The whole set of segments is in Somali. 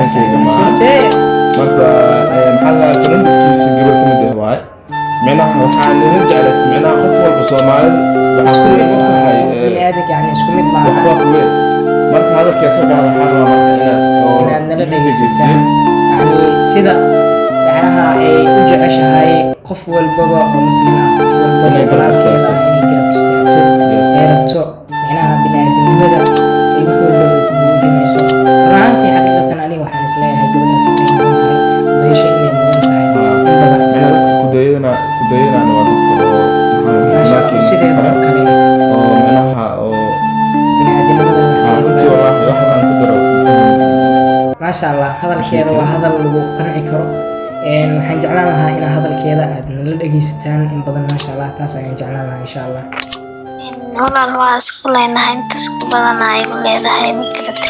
dhankeyga maahan marka maxaa la farandiskiisa gabar ka mid ah waaye micnaha waxaa nala jeclaysta micnaha qof walba Soomaalida waxaa ku mid tahay bini'aadamka yani isku mid maaha waxba ku weyn marka hadalkeesa dhaha waxaa rabaa marka inaad nala dhegeysataan yani sida macnaha ay u jeceshahay qof walbaba oo muslim ah qof walbaba balaaskeeda inay garab istaagto ee rabto macnaha bini'aadamnimada ay wax walba muujinayso runtii xaqiiqatan aniga waxaan isleeyahay gabadhaas inay mudan tahay meesha inay mudan tahay in badan micnaha kudayadana waa dadka oo sideeda oo kale oo micnaha oo bini'aadamnimada runtii wallaahi wax aan ku daro maasha Allah hadalkeeda waa hadal lagu qanci karo waxaan jeclaan lahaa inaad hadalkeeda aad nala dhegeysataan in badan maasha Allah taas ayaan jeclaan lahaa insha Allah walaal waa isku leenahay intaas ka badan ay leedahay makarata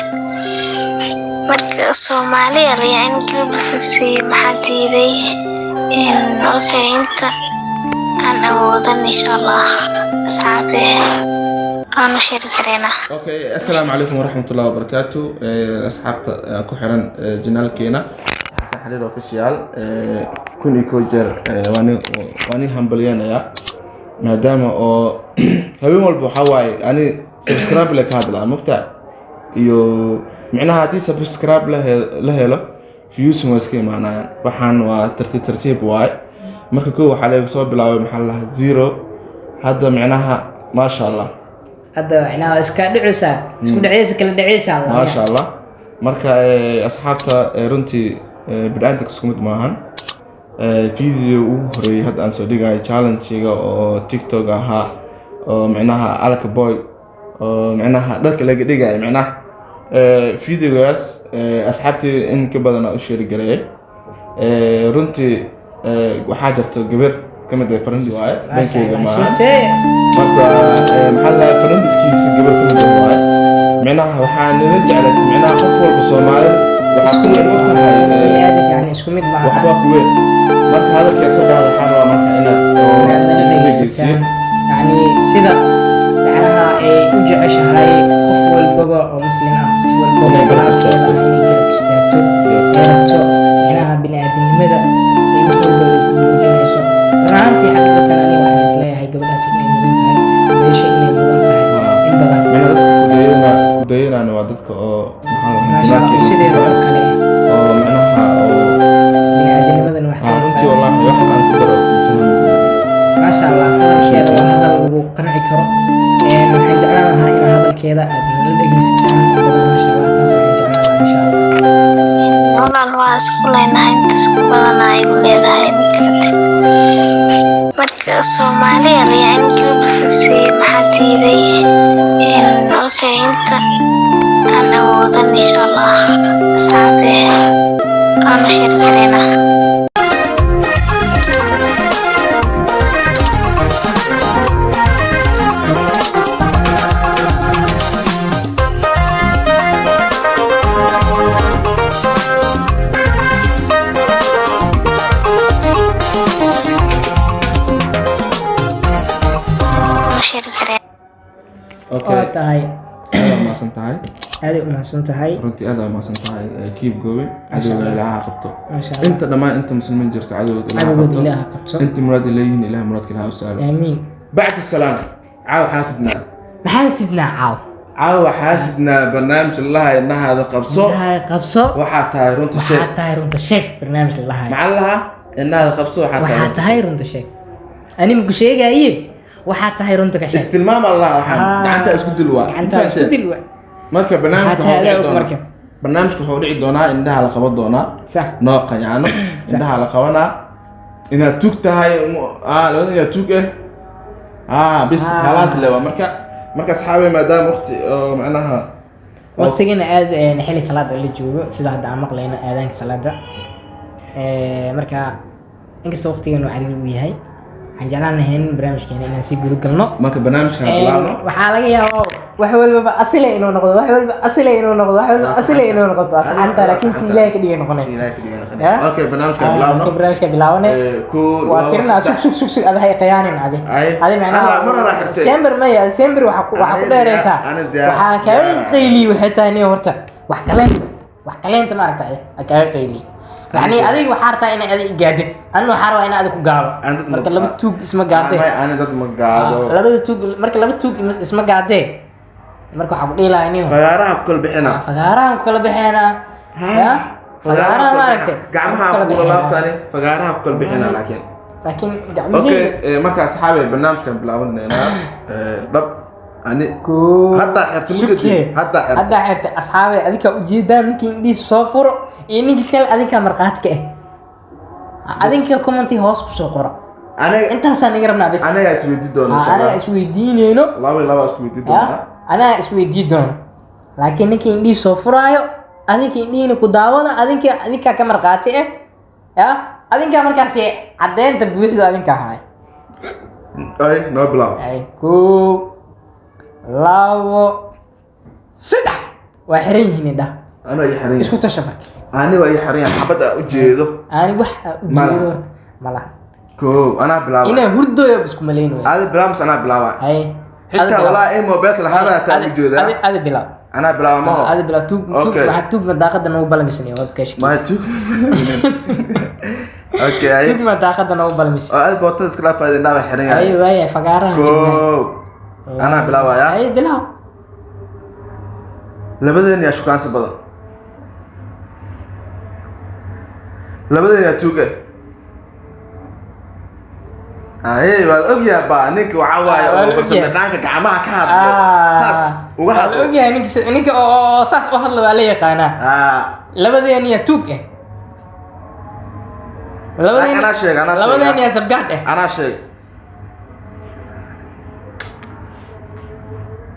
marka Soomaaliya ayaa in gabadhaasi maxaa diiday okay inta aan awoodan insha Allah asxaabi aan u sheegi kareena okay assalaamu calaykum waraxmatullaahi wabarakaatu asxaabta ku xiran janaalkeena Xariir official kun iyo koo jeer waani hambalyeynaya maadaama oo habeen walba waxa waaye ani subscribe la ka hadlaa mugta iyo micnaha hadii subscribe la helo views ma iska imaanayaan waxaan waa tartiib waaye marka koo waxa laga soo bilaabay maxaa la zero hadda micnaha ma sha Allah hadda macnaha iska dhicisa isku dhacaysa kala dhacaysa ma sha Allah marka asxaabta runtii bid'aanka isku mid maahan video ugu horeeyay hadda aan soo dhigay challenge-ga oo TikTok ahaa oo micnaha alka boy oo micnaha dharka laga dhigay micnaha videogaas asxaabtii in ka badan u share gareeyay runtii waxaa jirta gabar ka mid ah farandiis waaye dhankeyga maahan marka maxaa la farandiskiisa gabar ka mid ah waaye micnaha waxaa nala jeclaysta micnaha qof walba Soomaalida waxaa ku mid tahay bini'aadamka yani isku mid maaha waxba ku weyn marka hadalkeesa dhaha waxaa rabaa marka inaad nala dhegeysataan yani sida macnaha ay u jeceshahay qof walbaba oo muslim ah qof walbaba balaaskeeda inay garab istaagto ee rabto macnaha bini'aadamnimada ay wax walba muujinayso runtii xaqiiqatan aniga waxaan isleeyahay gabadhaas inay mudan tahay meesha inay mudan tahay in badan micnaha kudayadana waa dadka oo maasha Allah sideeda oo kale oo micnaha oo bini'aadamnimadan wax runtii wallaahi wax aan ku daro maasha Allah hadalkeeda waa hadal lagu qanci karo waxaan jeclaan lahaa inaad hadalkeeda aad nala dhegeysataan in badan maasha Allah taas ayaan jeclaan lahaa insha Allah walaal waa isku leenahay intaas ka badan ay leedahay makarata marka Soomaaliya ayaa in gabadhaasi maxaa diiday okay inta aan awoodan insha Allah asxaabi aan u sheegi kareena waa tahay aad maasan tahay aad u mahadsan tahay runtii aad maasan tahay keep going cadowga ilaaha qabto maasha Allah inta dhamaan inta muslimiin jirta cadowga cadowga ilaaha ilaaha qabto qabto inta muraad leeyihiin ilaaha muraadka ilaaha u saaro aamiin بعد السلام عاو حاسبنا maxaan sidnaa caaw عاو حاسبنا برنامج الله إنها هذا قبصو qabso وحتى رنت waxaa الشيء tahay runta sheeg barnaamij la lahayo مع الله إنها هذا قبصو waxaa tahay runta sheeg ani ma ku sheegaye waxaa tahay runta ka sheeg استلمام الله وحنا أنت اسكت دلوا gacanta isku dilwa marka barnaamijku wuxuu dhici doonaa indhaha la qaban doonaa sax noo qayaano indhaha la qabanaa inaad tug tahay labada inaad tug bis khalaas lewa marka asxaabe maadaama waqti oo macnaha waqtigana aad xilli salaada la joogo sida hadda aan maqlayno aadaanka salaada marka inkasta waqtigan uu cariir u yahay waxaan jeclaan lahaa in barnaamijkeena inaan sii guda galno marka barnaamijka bilaabno waxaa laga yaabaa wax walba asile inuu noqdo asxaanta laakiin si ilaahay ka dhigay noqonay okay barnaamijka bilaabno waa tirna sug ada hay qiyaanin adi macnaha marada xirtay sember waxa ku dheereysaa waxaa kaaga qayli waxay tahay nin horta wax kale wax kaleenta ma aragtay kaaga qayli yani adiga waxaa rabtaa inay adiga gaadid anna waxaa rabaa inay adiga ku gaado marka laba tuug isma gaadee ana dad ma gaado labada tuug marka laba tuug isma gaadee marka waxa ku dhiilaa inuu fagaaraha ku kala bixina fagaaraha ku kala bixina ya fagaaraha ma aragtay gacmaha ku kala laabtani fagaaraha ku kala bixina laakiin gacmaha okay marka asxaabay barnaamijkan bilaabanayna dab ani hadda xirta muddo hadda xirta asxaabay adika u jeedaan ninkii indhiis soo furo iyo ninkii kale adinka marqaadka adinka commenti hoos ku soo qora anaga intaasaan iga rabnaa bas anaga isweydiin doono anaga isweydiinayno laba isweydiin doona anaga isweydiin doono laakiin ninkii indhiis soo furaayo adinka indhiina ku daawada adinka ka marqaati ya adinka markaas cadeynta buuxdo adinka ahay ay no bilaw ay ko labo saddex waa xiran yihiin indha ana ay xiran isku tasha marka ani waa ay xiran xabad u jeedo ani wax u jeedo mala ko ana bilaw ina hurdooyo isku maleyn way ada bilaw ana bilaw ay حتى والله اي موبايلك لهذا تاجوده هذا بلا انا بلا ما هو هذا بلا توب مع توب داقد انه بلا مسني وب كاش ما توب اوكي توب ما داقد انه بلا مسني هذا بوتل اسكلا فايده دابا خيرين ايوه اي فقاره انا بلا وايا اي بلا لبدين يا شكان سبدا لبدين يا توكه ايه والأوجيا با نيك وعواي وفرسنا دانك جعمها كهاد ساس وواحد الأوجيا نيك ساس واحد لو عليه قانا لبدين يا توكه لبدين أنا شيء لبدين يا زبقات أنا شيء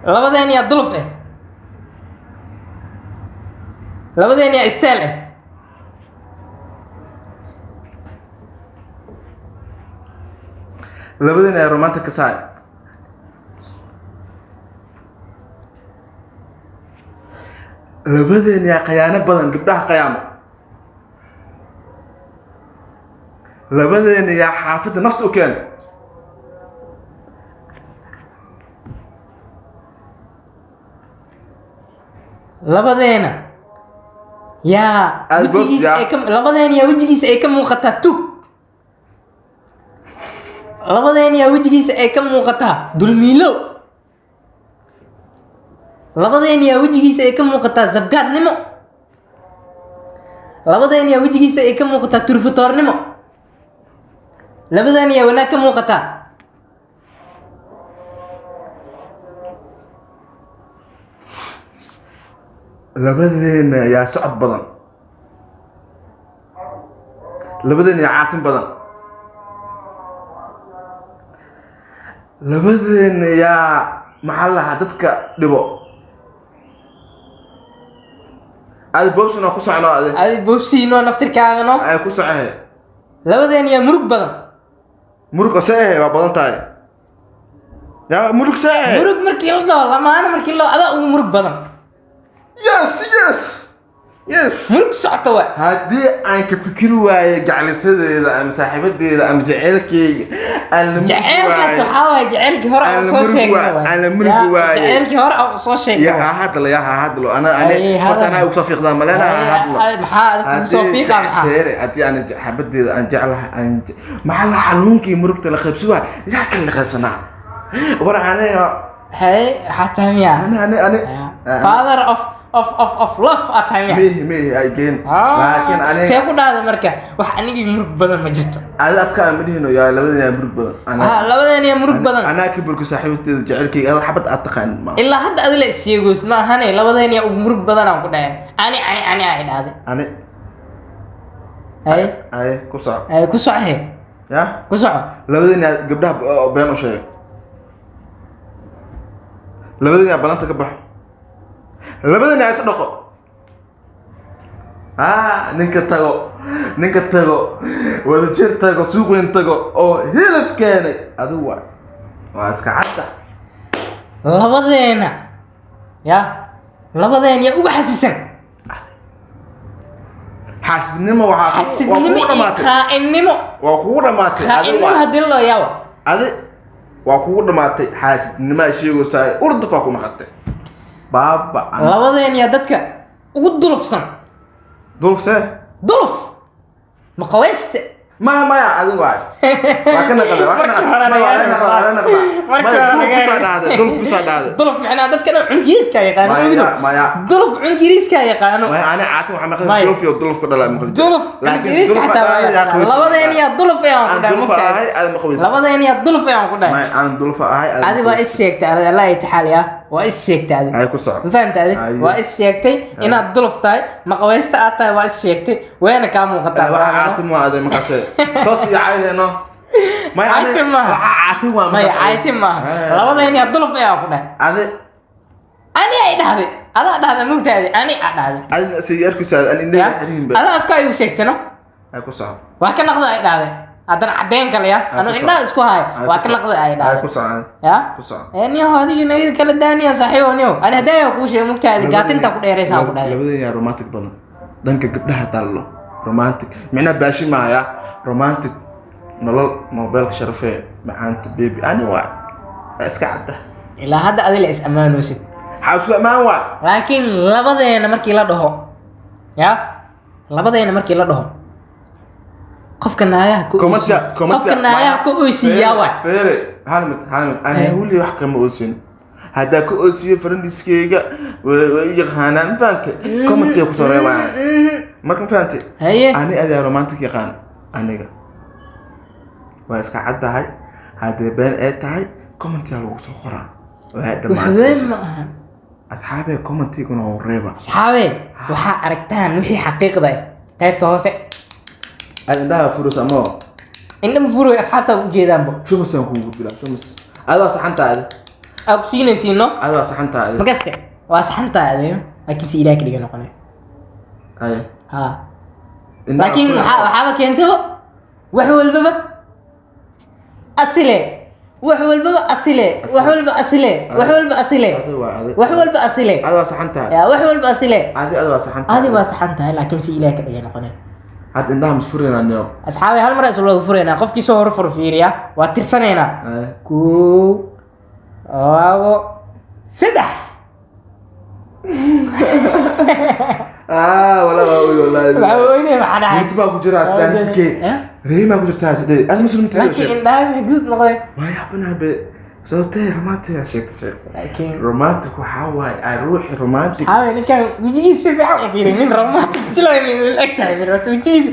لبدين يا ضلف لبدين يا استال labadeen ay romantic saay labadeen ya khiyaano badan gabdhaha qiyaamo labadeen ya xaafada nafta u keen labadeena ya wajigiisa ay ka muuqataa tu labadeen yaa wajigiisa ay ka muuqataa dulmiilow labadeen yaa wajigiisa ay ka muuqataa zabgaadnimo labadeen yaa wajigiisa ay ka muuqataa turfatoornimo labadeen yaa wanaag ka muuqataa labadeen yaa socod badan labadeen yaa caatin badan labadeen yaa maxaa lahaa dadka dhibo adi boobsino ku socno adi boobsiino naftirkaagano ay ku socohe labadeen yaa murug badan murug seehe waa badan tahay yaa murug seehe murug markii la dhaho lamaana markii la adaa ugu murug badan yes murug socota waa haddii aan ka fikiri waaye gaclisadeeda ama saaxiibadeeda ama jaceylkeyga jaceylkaas waxaa waaye jaceylkii hore aan soo sheegay aan la murigi waaye jaceylkii hore aan soo sheegay yaa hadlo ana horta anaa ugu soo fiiqdaa malena hadlo maxaa ugu soo fiiqaa maxaa feere haddii aan jaxabadeeda aan jeclahay maxaa la xanuunkii murugta la qaybsi waa yaa kale la qaybsanaa war aniga hey xataa miya ani father of love atanya me again laakiin aniga see ku dhaada marka wax anigi murug badan ma jirto ada afka ma dhihino yaa labadeen murug badan labadeen murug badan ana ka burku saaxiibteeda jaceylkeyga aad xabad aad taqaan ma ilaa hadda aad la isyeegoos ma ahane labadeen ugu murug badan aan ku dhayn ani ay dhaaday ay ku soco ku soco ya ku soco labadeen gabdhaha been u sheegay labadeen balanta ka baxo labadeen ay sadaqo ninka tago wada jir tago suuq weyn tago oo hilib keenay adigu waa iska cadda labadeena uga xasisan xasidnimo waa kugu dhamaatay hadii loo yaabo waa kugu dhamaatay xaasidnimo sheegaysaa urdafaa ku naqatay baaba labadeen yaa dadka ugu dulufsan دولف سه دلف مقويست ما يا عدو واحد وكنا قدر دولف بساعد هذا دلف معناه دد كانوا عنجيز كا يقانو ما يا دلف عنجيز كا يقانو ما انا عاتم محمد دولف دولف كدلا مقل دلف عنجيز حتى لبدين يا دلف يا دولف هاي انا مخويس لبدين يا دلف يا كدا ما انا دولف هاي هذه waa is sheegtay Allah يتحال يا waa is sheegtay ay ku soco فهمت هذه waa is sheegtay inaad duluf tahay maqaweysta aad tahay waa is sheegtay weena ka muuqataa waxa caatim waa aday markaas toos iyo caayheeno ما عايتم ما عايتم ما labadeen ya duluf ayaa ku dhahay ade ani ay dhahday ada dhahday mugtaadi ani ay dhahday adna siyaarku saad an indhaha xiriin ba ada afka ay u sheegtano ay ku soco waa ka naqday ay dhahday hadan cadeen kale ya anu indhaha isku hay waa ka naqday ay dhahday ku soco ya ku soco niyo hadii inay kala daaniya saxiib niyo ani hadaya ku sheeg mugtaadi gaatinta ku dheeraysa ku dhahay labadeen ya romantic badan dhanka gabdhaha dallo romantic micna baashi maaya romantic nolol mobilka sharafee macaanta baby ani waa iska cadda ilaa hadda adil is amaanoosid xaasku amaan waa laakiin labadeena markii la dhaho ya labadeena markii la dhaho qofka naagaha ku oosiyaa waa feere halmad ani wali wax kama oosin hada ku oosiyo friendiskeyga way yaqaanaan faanka comment ku soo reebaan markan faantay ani adaa romantic yaqaan aniga waa iska caddahay hadee been ay tahay commentiga lagu soo qoraa waa dhamaan asxaabe commentiga noo reeba asxaabe waxa aragtaan wixii xaqiiqda ah qaybta hoose indhaha furus ama indhaha furus asxaabta u jeedaanba shumasaan ku gudbila shumas adaa saxantaada aad siinaysiino adaa saxantaada magaste waa saxantaada laakiin si ilaahay kaliya noqonay ay ha laakiin waxa keentaba wax walbaba asile wax walba asile wax walba asile wax walba asile wax walba asile adaa saxantaada ya wax walba asile adaa saxantaada adi waa saxantahay laakiin si ilaahay kaliya noqonay had indhaha masfureenayo asxaabi hal mar isla fureenaa qofkii soo hor fiiriya waa tirsaneena ku waawo saddex wala waaweyne maxaa dhahay inta ku jira asdaanke reema ku jirtaa sidee aad muslimta laakiin indhaha guud noqday ma yaabana be sababtay romantic sheegtay laakiin romantic waxa waay ay ruuxi romantic ninkan wijigiisa fiican u fiirin nin romantic jilaynin agtahay wijigiisa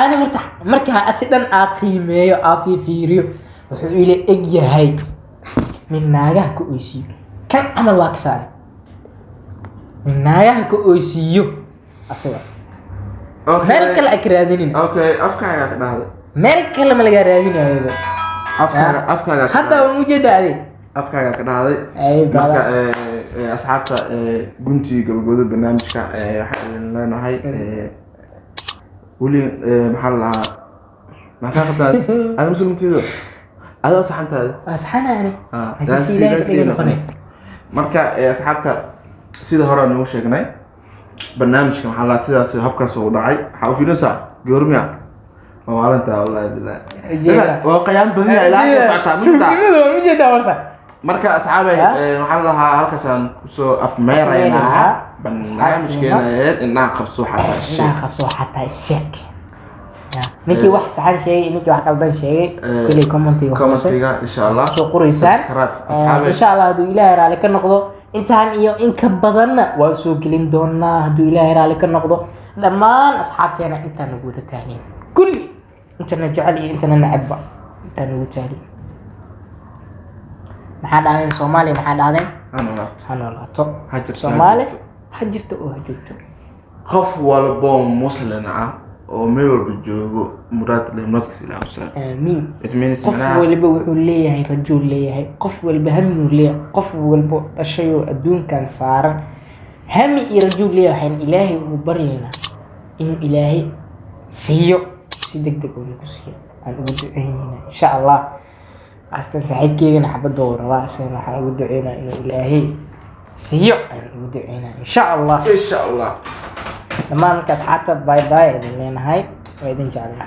ana horta marka asidan aad qiimeeyo aad fiiriyo wuxuu ila eg yahay min naagaha ku oysiyo kan amal waa kasaan min naagaha ku oysiyo asaga meel kale akraadinin okay afkaaga ka dhahday meel kale ma laga raadinayo afkaaga hadda uu jeedaade afkaaga ka dhahday marka asxaabta gunti gabagooda barnaamijka waxaan leenahay wali maxaa la ma ka qabtaa aad muslimtiido aad saxantaada asxanaani marka asxaabta sida hore aan ugu sheegnay barnaamijka waxaa la sidaas habkaas u dhacay waxa u fiiraysaa goormiya والله والله بالله وقيام بدني ilaa socota mujeda warta marka asxaabay waxaan lahaa halkaasaan kusoo afmeeraynaa barnaamijkeena indhaha qabso xataa sheek ninkii wax saxan sheegay ninkii wax qaldan sheegay kulli commentiga insha Allah soo qoraysaan insha Allah haduu Ilaahay raali ka noqdo intaan iyo in ka badanna waan soo gelin doonaa haduu Ilaahay raali ka noqdo dhammaan asxaabteena intaan ugu taagnayn kulli انتنا جعلي انتنا نعبا انتنا وتالي ما حد عادين صومالي ما حد عادين انا لا تو صومالي حجرت او حجرت خوف والبوم مسلنا او ميل بجوجو مراد لمنطق الامثال امين قف والبا وحو ليهي رجل ليهي قف والبا هم ليه قف والبا الشيء الدون كان صار همي رجل ليه حين الهي وبرينا انه الهي سيو دقدق ونكسي أنا أودعينا إن شاء الله أستنسحب كينا حبة دور رأسنا حنا أودعينا إنه إلهي سيء أنا أودعينا إن شاء الله إن شاء الله لما نكس حتى باي باي إذن هاي وإذن جعلنا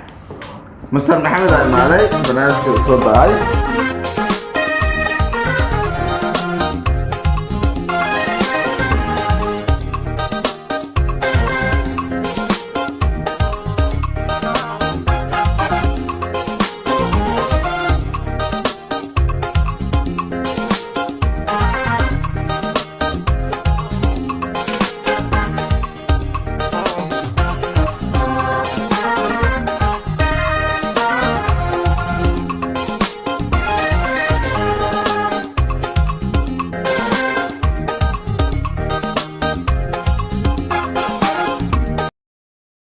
مستر محمد علي برنامج صوت باي